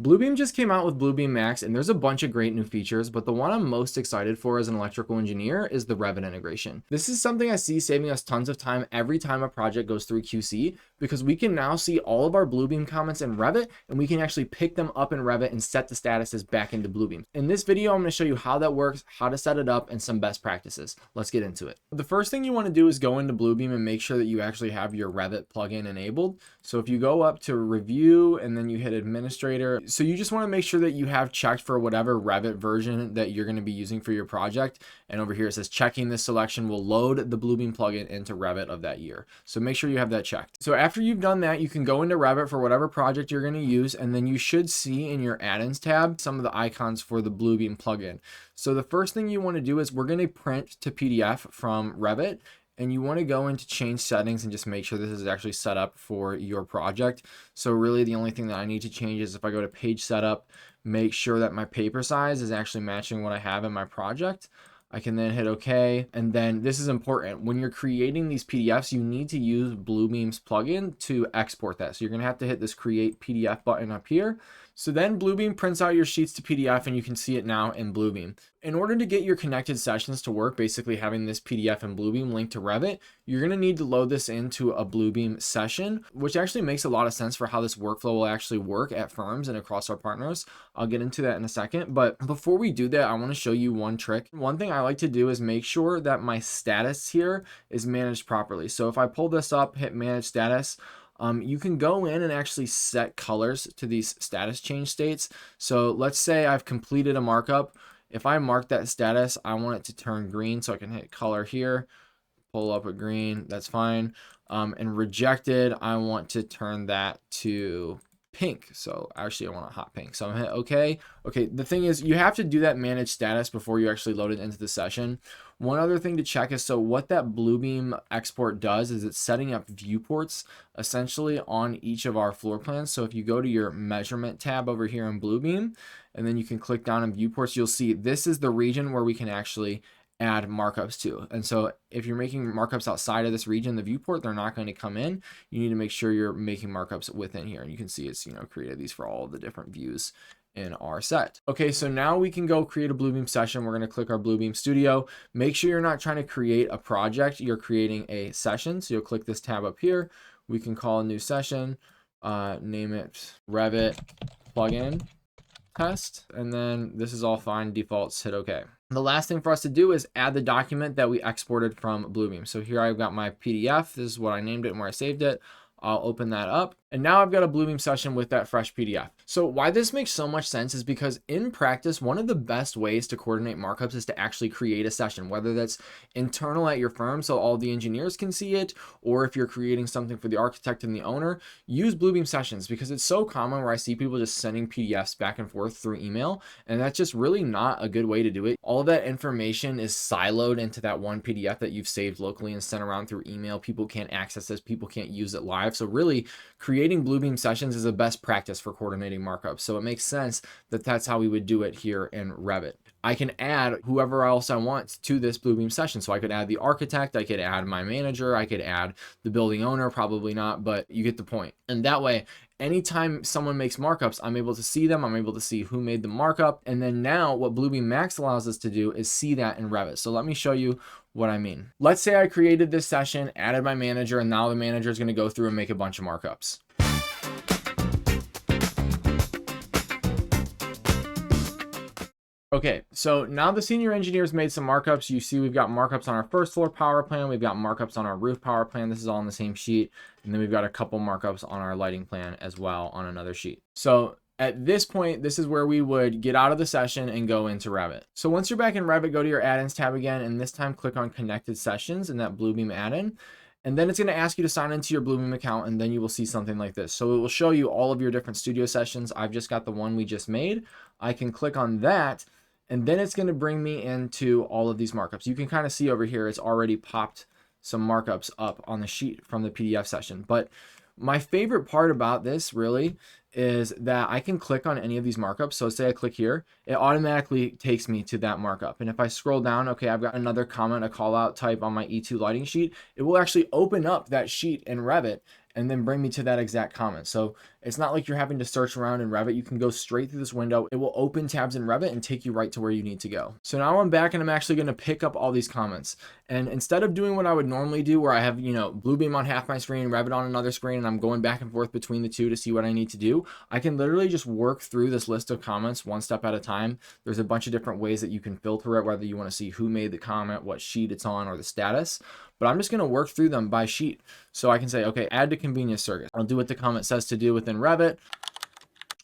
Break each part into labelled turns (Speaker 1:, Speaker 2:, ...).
Speaker 1: Bluebeam just came out with Bluebeam Max, and there's a bunch of great new features, but the one I'm most excited for as an electrical engineer is the Revit integration. This is something I see saving us tons of time every time a project goes through QC, because we can now see all of our Bluebeam comments in Revit, and we can actually pick them up in Revit and set the statuses back into Bluebeam. In this video, I'm going to show you how that works, how to set it up, and some best practices. Let's get into it. The first thing you want to do is go into Bluebeam and make sure that you actually have your Revit plugin enabled. So if you go up to Review and then you hit Administrator, so you just want to make sure that you have checked for whatever Revit version that you're going to be using for your project. And over here it says checking this selection will load the Bluebeam plugin into Revit of that year. So make sure you have that checked. So after you've done that, you can go into Revit for whatever project you're going to use, and then you should see in your add-ins tab some of the icons for the Bluebeam plugin. So the first thing you want to do is we're going to print to PDF from Revit. And you want to go into change settings and just make sure this is actually set up for your project. So really the only thing that I need to change is if I go to page setup, make sure that my paper size is actually matching what I have in my project. I can then hit OK. And then this is important. When you're creating these PDFs, you need to use Bluebeam's plugin to export that. So you're going to have to hit this create PDF button up here. So then Bluebeam prints out your sheets to PDF and you can see it now in Bluebeam. In order to get your connected sessions to work, basically having this PDF in Bluebeam linked to Revit, you're going to need to load this into a Bluebeam session, which actually makes a lot of sense for how this workflow will actually work at firms and across our partners. I'll get into that in a second. But before we do that, I want to show you one trick. One thing I like to do is make sure that my status here is managed properly. So if I pull this up, hit manage status, you can go in and actually set colors to these status change states. So let's say I've completed a markup. If I mark that status, I want it to turn green, so I can hit color here, pull up a green, that's fine. And rejected, I want to turn that to pink. So actually I want a hot pink. So I'm gonna hit OK. Okay, the thing is you have to do that manage status before you actually load it into the session. One other thing to check is, so what that Bluebeam export does is it's setting up viewports essentially on each of our floor plans. So if you go to your measurement tab over here in Bluebeam, and then you can click down on viewports, you'll see this is the region where we can actually add markups to. And so if you're making markups outside of this region, the viewport, they're not going to come in. You need to make sure you're making markups within here. And you can see it's, created these for all of the different views in our set. Okay, so now we can go create a Bluebeam session. We're going to click our Bluebeam Studio. Make sure you're not trying to create a project, you're creating a session. So you'll click this tab up here. We can call a new session, name it Revit plugin test, and then this is all fine, defaults, hit OK. The last thing for us to do is add the document that we exported from Bluebeam. So here I've got my PDF. This is what I named it and where I saved it. I'll open that up. And now I've got a Bluebeam session with that fresh PDF. So why this makes so much sense is because in practice, one of the best ways to coordinate markups is to actually create a session, whether that's internal at your firm so all the engineers can see it, or if you're creating something for the architect and the owner, use Bluebeam sessions, because it's so common where I see people just sending PDFs back and forth through email, and that's just really not a good way to do it. All of that information is siloed into that one PDF that you've saved locally and sent around through email. People can't access this, people can't use it live. So really creating Bluebeam sessions is a best practice for coordinating markups. So it makes sense that that's how we would do it here in Revit. I can add whoever else I want to this Bluebeam session. So I could add the architect, I could add my manager, I could add the building owner, probably not, but you get the point. And that way, anytime someone makes markups, I'm able to see them, I'm able to see who made the markup. And then now what Bluebeam Max allows us to do is see that in Revit. So let me show you what I mean. Let's say I created this session, added my manager, and now the manager is going to go through and make a bunch of markups. Okay, so now the senior engineers made some markups. You see we've got markups on our first floor power plan. We've got markups on our roof power plan. This is all on the same sheet. And then we've got a couple markups on our lighting plan as well on another sheet. So at this point, this is where we would get out of the session and go into Revit. So once you're back in Revit, go to your add-ins tab again, and this time click on connected sessions in that Bluebeam add-in. And then it's going to ask you to sign into your Bluebeam account, and then you will see something like this. So it will show you all of your different studio sessions. I've just got the one we just made. I can click on that, and then it's going to bring me into all of these markups. You can kind of see over here, it's already popped some markups up on the sheet from the PDF session. But my favorite part about this really is that I can click on any of these markups. So say I click here, it automatically takes me to that markup. And if I scroll down, okay, I've got another comment, a call out type on my E2 lighting sheet. It will actually open up that sheet in Revit and then bring me to that exact comment. So it's not like you're having to search around in Revit. You can go straight through this window. It will open tabs in Revit and take you right to where you need to go. So now I'm back and I'm actually going to pick up all these comments. And instead of doing what I would normally do, where I have, Bluebeam on half my screen, Revit on another screen, and I'm going back and forth between the two to see what I need to do, I can literally just work through this list of comments one step at a time. There's a bunch of different ways that you can filter it, whether you want to see who made the comment, what sheet it's on, or the status. But I'm just going to work through them by sheet. So I can say, okay, add to convenience circuit. I'll do what the comment says to do within Revit.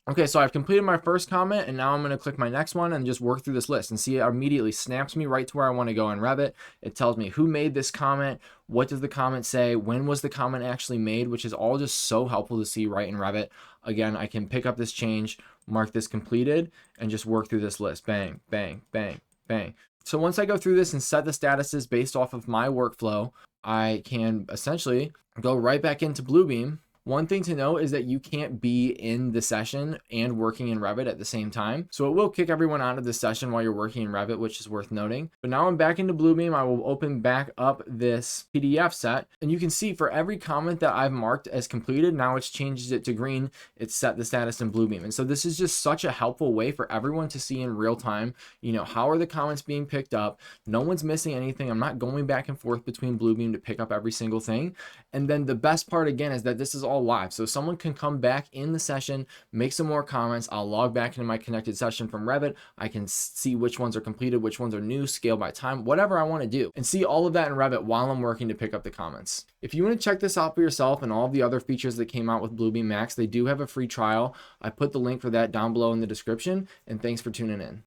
Speaker 1: Okay, so I've completed my first comment, and now I'm going to click my next one and just work through this list, and see it immediately snaps me right to where I want to go in Revit. It tells me who made this comment, what does the comment say, when was the comment actually made, which is all just so helpful to see right in Revit. Again, I can pick up this change, mark this completed, and just work through this list. Bang, bang, bang, bang. So once I go through this and set the statuses based off of my workflow, I can essentially go right back into Bluebeam. One thing to note is that you can't be in the session and working in Revit at the same time. So it will kick everyone out of the session while you're working in Revit, which is worth noting. But now I'm back into Bluebeam. I will open back up this PDF set, and you can see for every comment that I've marked as completed, now it's changes it to green. It's set the status in Bluebeam. And so this is just such a helpful way for everyone to see in real time, how are the comments being picked up? No one's missing anything. I'm not going back and forth between Bluebeam to pick up every single thing. And then the best part again is that this is all live. So someone can come back in the session, make some more comments. I'll log back into my connected session from Revit. I can see which ones are completed, which ones are new, scale by time, whatever I want to do, and see all of that in Revit while I'm working to pick up the comments. If you want to check this out for yourself and all of the other features that came out with Bluebeam Max, they do have a free trial. I put the link for that down below in the description, and thanks for tuning in.